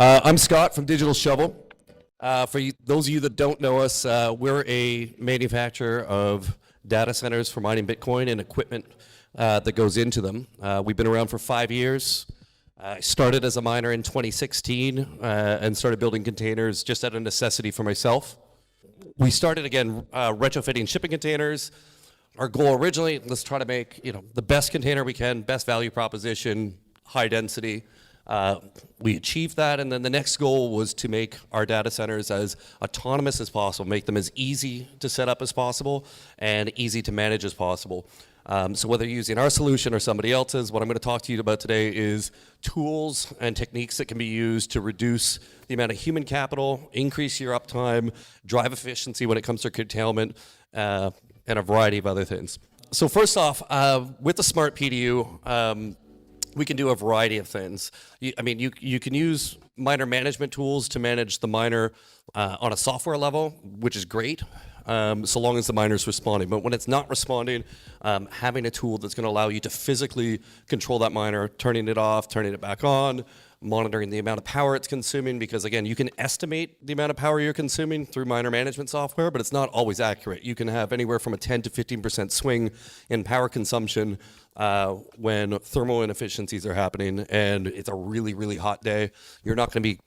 I'm Scott from Digital Shovel. Those of you that don't know us, we're a manufacturer of data centers for mining Bitcoin and equipment that goes into them. We've been around for 5 years. I started as a miner in 2016 and started building containers just out of necessity for myself. We started, again, retrofitting shipping containers. Our goal originally, let's try to make the best container we can, best value proposition, high density. We achieved that, and then the next goal was to make our data centers as autonomous as possible, make them as easy to set up as possible and easy to manage as possible. So whether you're using our solution or somebody else's, what I'm going to talk to you about today is tools and techniques that can be used to reduce the amount of human capital, increase your uptime, drive efficiency when it comes to curtailment, and a variety of other things. So first off, with the Smart PDU, we can do a variety of things. You can use miner management tools to manage the miner on a software level, which is great, so long as the miner is responding. But when it's not responding, having a tool that's going to allow you to physically control that miner, turning it off, turning it back on, monitoring the amount of power it's consuming, because again, you can estimate the amount of power you're consuming through miner management software, but it's not always accurate. You can have anywhere from a 10 to 15% swing in power consumption when thermal inefficiencies are happening and it's a really, really hot day. You're not going to be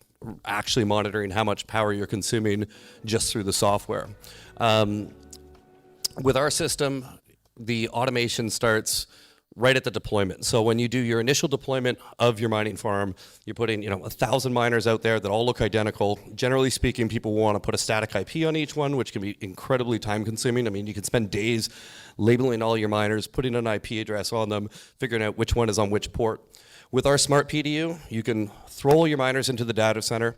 actually monitoring how much power you're consuming just through the software. With our system, the automation starts right at the deployment. So when you do your initial deployment of your mining farm, you're putting 1,000 miners out there that all look identical. Generally speaking, people want to put a static IP on each one, which can be incredibly time consuming. I mean, you can spend days labeling all your miners, putting an IP address on them, figuring out which one is on which port. With our Smart PDU, you can throw all your miners into the data center,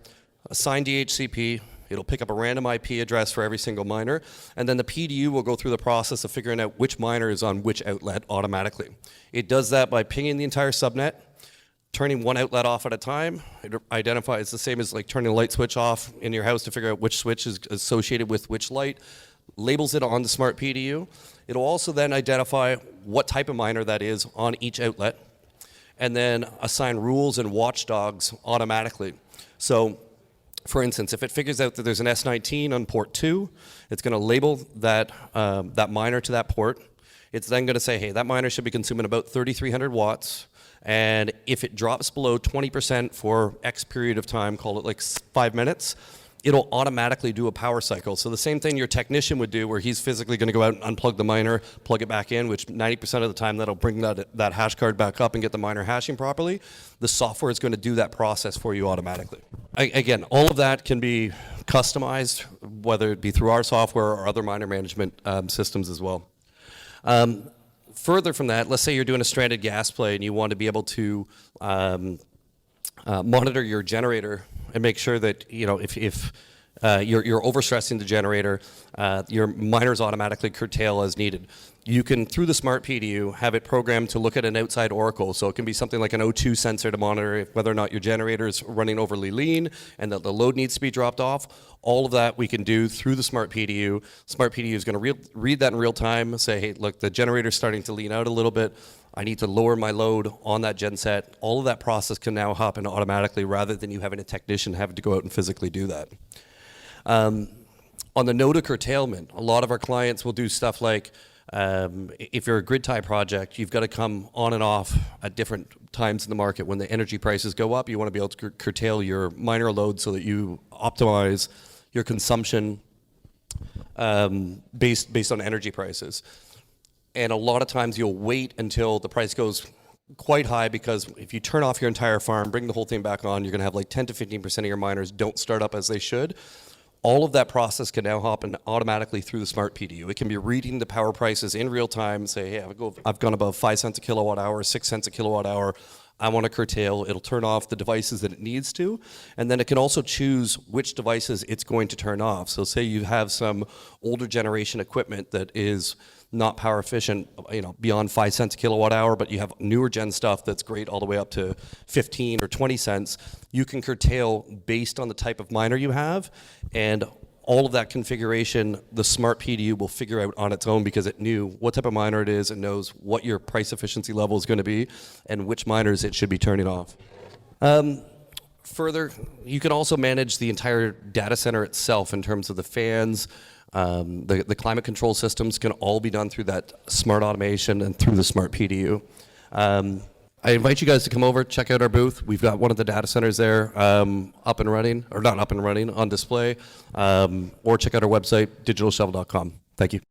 assign DHCP, it'll pick up a random IP address for every single miner, and then the PDU will go through the process of figuring out which miner is on which outlet automatically. It does that by pinging the entire subnet, turning one outlet off at a time. It identifies the same as like turning a light switch off in your house to figure out which switch is associated with which light, labels it on the Smart PDU. It'll also then identify what type of miner that is on each outlet, and then assign rules and watchdogs automatically. So, for instance, if it figures out that there's an S19 on port 2, it's going to label that miner to that port. It's then going to say, hey, that miner should be consuming about 3,300 watts. And if it drops below 20% for X period of time, call it like 5 minutes, it'll automatically do a power cycle. So the same thing your technician would do where he's physically going to go out and unplug the miner, plug it back in, which 90% of the time that'll bring that hash card back up and get the miner hashing properly. The software is going to do that process for you automatically. Again, all of that can be customized, whether it be through our software or other miner management systems as well. Further from that, let's say you're doing a stranded gas play and you want to be able to monitor your generator and make sure that if you're overstressing the generator, your miners automatically curtail as needed. You can, through the Smart PDU, have it programmed to look at an outside oracle. So it can be something like an O2 sensor to monitor whether or not your generator is running overly lean and that the load needs to be dropped off. All of that we can do through the Smart PDU. Smart PDU is going to read that in real time, say, hey, look, the generator's starting to lean out a little bit. I need to lower my load on that genset. All of that process can now happen automatically rather than you having a technician having to go out and physically do that. On the node of curtailment, a lot of our clients will do stuff like, if you're a grid tie project, you've got to come on and off at different times in the market. When the energy prices go up, you want to be able to curtail your miner load so that you optimize your consumption based on energy prices. And a lot of times you'll wait until the price goes quite high, because if you turn off your entire farm, bring the whole thing back on, you're going to have like 10 to 15% of your miners don't start up as they should. All of that process can now happen automatically through the Smart PDU. It can be reading the power prices in real time, say, hey, I've gone above 5 cents a kilowatt hour, 6 cents a kilowatt hour. I want to curtail. It'll turn off the devices that it needs to, and then it can also choose which devices it's going to turn off. So say you have some older generation equipment that is not power efficient, beyond 5 cents a kilowatt hour, but you have newer gen stuff that's great all the way up to 15 or 20 cents. You can curtail based on the type of miner you have, and all of that configuration, the Smart PDU will figure out on its own because it knew what type of miner it is and knows what your price efficiency level is going to be and which miners it should be turning off. further, you can also manage the entire data center itself in terms of the fans. The climate control systems can all be done through that smart automation and through the smart PDU. I invite you guys to come over, check out our booth. We've got one of the data centers there up and running, or not up and running, on display. Or check out our website, digitalshovel.com. Thank you.